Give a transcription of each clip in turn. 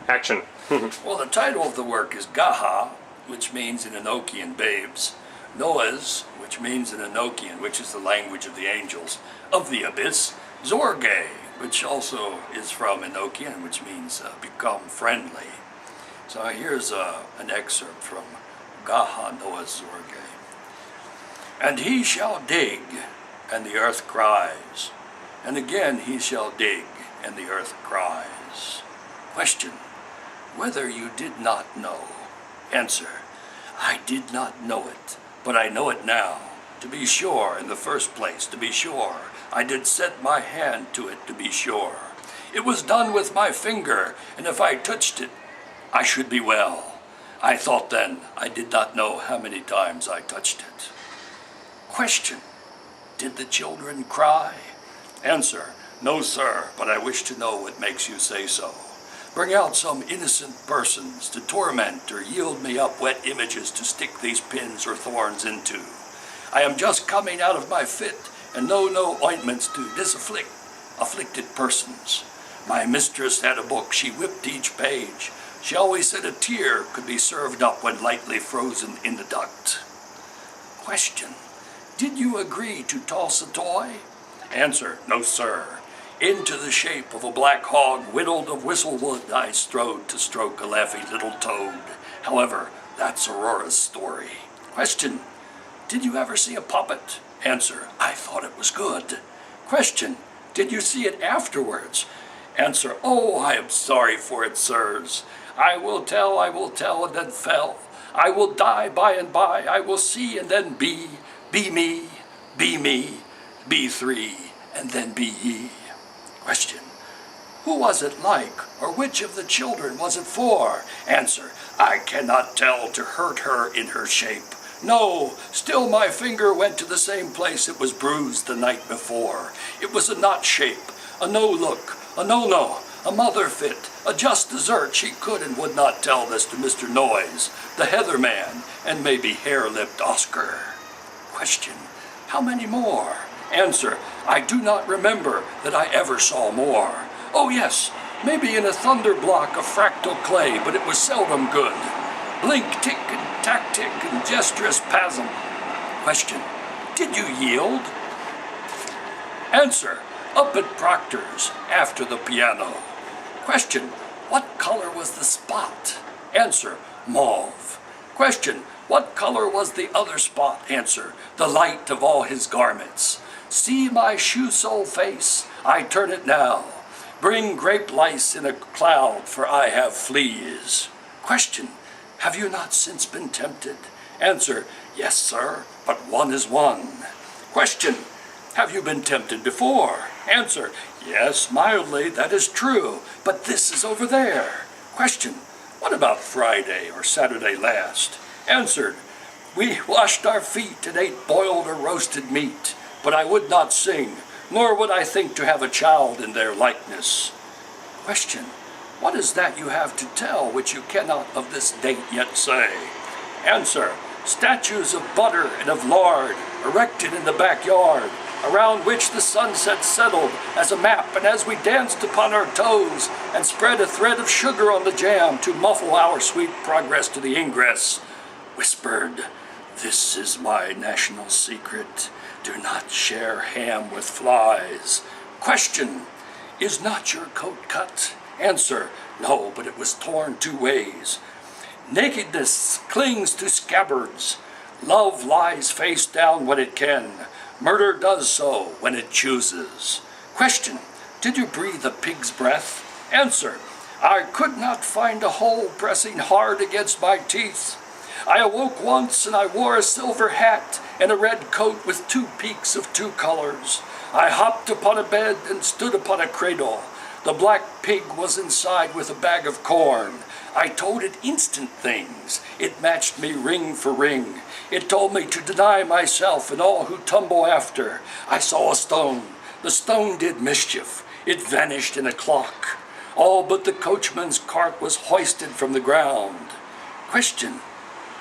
Action. Well, the title of the work is Gaha, which means in Enochian babes, Noas, which means in Enochian, which is the language of the angels, of the abyss, Zorge, which also is from Enochian, which means become friendly. So here's an excerpt from Gaha Noas Zorge. And he shall dig, and the earth cries. And again he shall dig, and the earth cries. Question: whether you did not know. Answer: I did not know it, but I know it now. To be sure, in the first place, to be sure, I did set my hand to it, to be sure. It was done with my finger, and if I touched it, I should be well. I thought then, I did not know how many times I touched it. Question: did the children cry? Answer: no, sir, but I wish to know what makes you say so. Bring out some innocent persons to torment or yield me up wet images to stick these pins or thorns into. I am just coming out of my fit and know no ointments to disafflict afflicted persons. My mistress had a book, she whipped each page. She always said a tear could be served up when lightly frozen in the duct. Question: did you agree to toss a toy? Answer: no, sir. Into the shape of a black hog whittled of whistlewood I strode to stroke a laughy little toad. However, that's Aurora's story. Question: did you ever see a puppet? Answer: I thought it was good. Question: did you see it afterwards? Answer: oh, I am sorry for it, sirs. I will tell, and then fell. I will die by and by, I will see and then be me, be three, and then be ye. Question: who was it like, or which of the children was it for? Answer: I cannot tell to hurt her in her shape. No, still my finger went to the same place it was bruised the night before. It was a knot shape, a no look, a no, a mother fit, a just dessert. She could and would not tell this to Mr. Noyes, the heather man, and maybe hair-lipped Oscar. Question: how many more? Answer: I do not remember that I ever saw more. Oh yes, maybe in a thunder block of fractal clay, but it was seldom good. Blink, tick, and tactic, and gesturous pasm. Question: did you yield? Answer: up at Proctor's, after the piano. Question: what color was the spot? Answer: mauve. Question: what color was the other spot? Answer: the light of all his garments. See my shoe sole face, I turn it now. Bring grape lice in a cloud, for I have fleas. Question: have you not since been tempted? Answer: yes, sir, but one is one. Question: have you been tempted before? Answer: yes, mildly, that is true, but this is over there. Question: what about Friday or Saturday last? Answered: we washed our feet and ate boiled or roasted meat, but I would not sing, nor would I think to have a child in their likeness. Question: what is that you have to tell which you cannot of this date yet say? Answer: statues of butter and of lard, erected in the backyard, around which the sunset settled as a map, and as we danced upon our toes and spread a thread of sugar on the jam to muffle our sweet progress to the ingress, whispered, this is my national secret. Do not share ham with flies. Question: is not your coat cut? Answer: no, but it was torn two ways. Nakedness clings to scabbards. Love lies face down when it can. Murder does so when it chooses. Question: did you breathe a pig's breath? Answer: I could not find a hole pressing hard against my teeth. I awoke once and I wore a silver hat and a red coat with two peaks of two colors. I hopped upon a bed and stood upon a cradle. The black pig was inside with a bag of corn. I told it instant things. It matched me ring for ring. It told me to deny myself and all who tumble after. I saw a stone. The stone did mischief. It vanished in a clock. All but the coachman's cart was hoisted from the ground. Question: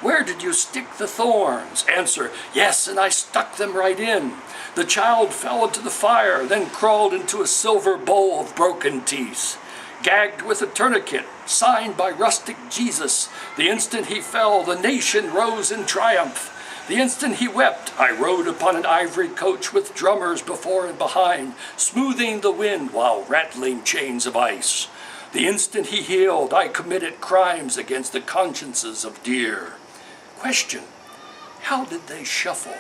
where did you stick the thorns? Answer: yes, and I stuck them right in. The child fell into the fire, then crawled into a silver bowl of broken teeth. gagged with a tourniquet, signed by rustic Jesus. The instant he fell, the nation rose in triumph. The instant he wept, I rode upon an ivory coach with drummers before and behind, smoothing the wind while rattling chains of ice. The instant he healed, I committed crimes against the consciences of deer. Question: how did they shuffle?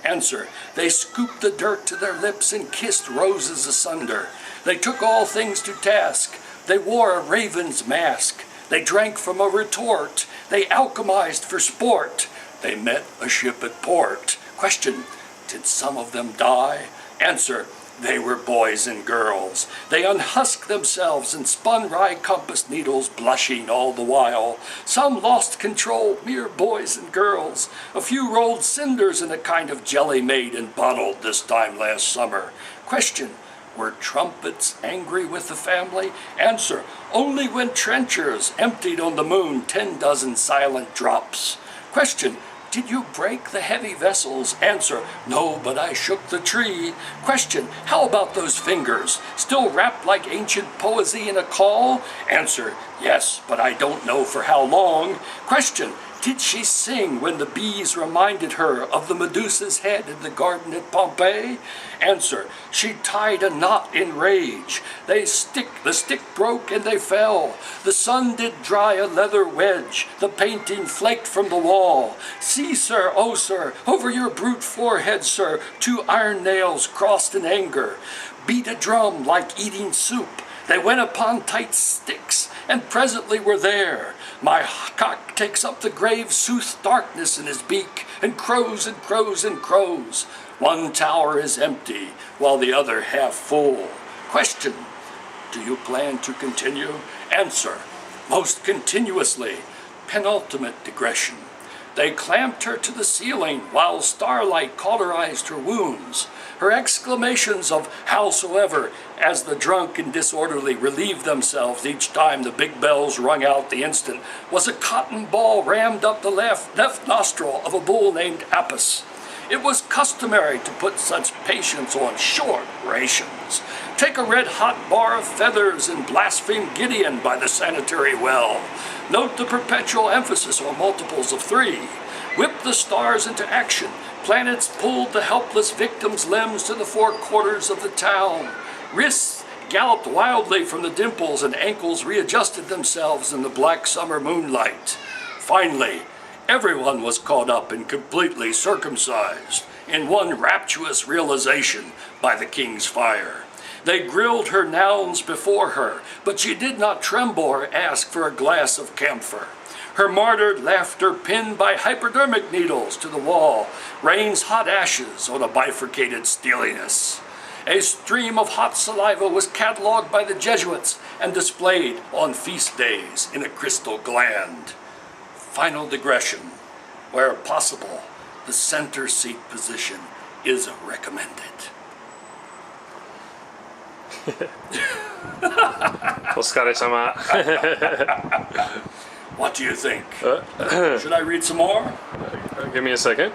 Answer: they scooped the dirt to their lips and kissed roses asunder. They took all things to task. They wore a raven's mask. They drank from a retort. They alchemized for sport. They met a ship at port. Question: did some of them die? Answer: they were boys and girls. They unhusked themselves and spun wry compass needles, blushing all the while. Some lost control, mere boys and girls. A few rolled cinders in a kind of jelly made and bottled this time last summer. Question: were trumpets angry with the family? Answer: only when trenchers emptied on the moon 10 dozen silent drops. Question: did you break the heavy vessels? Answer: no, but I shook the tree. Question: how about those fingers? Still wrapped like ancient poesy in a call? Answer: yes, but I don't know for how long. Question: did she sing when the bees reminded her of the Medusa's head in the garden at Pompeii? Answer: she tied a knot in rage. The stick broke and they fell. The sun did dry a leather wedge. The painting flaked from the wall. See, sir, oh, sir, over your brute forehead, sir, 2 iron nails crossed in anger. Beat a drum like eating soup. They went upon tight sticks, and presently were there. My cock takes up the grave sooth darkness in his beak, and crows and crows and crows. One tower is empty, while the other half full. Question: do you plan to continue? Answer: most continuously. Penultimate digression. They clamped her to the ceiling while starlight cauterized her wounds. Her exclamations of howsoever as the drunk and disorderly relieved themselves each time the big bells rung out the instant was a cotton ball rammed up the left nostril of a bull named Apis. It was customary to put such patients on short rations. Take a red-hot bar of feathers and blaspheme Gideon by the sanitary well. Note the perpetual emphasis on multiples of 3. Whip the stars into action. Planets pulled the helpless victim's limbs to the 4 quarters of the town. Wrists galloped wildly from the dimples and ankles readjusted themselves in the black summer moonlight. Finally, everyone was caught up and completely circumcised in one rapturous realization by the king's fire. They grilled her nouns before her, but she did not tremble or ask for a glass of camphor. Her martyred laughter, pinned by hypodermic needles to the wall, rains hot ashes on a bifurcated steeliness. A stream of hot saliva was catalogued by the Jesuits and displayed on feast days in a crystal gland. Final digression. Where possible, the center seat position is recommended. お疲れ様 What do you think? Should I read some more? Give me a second.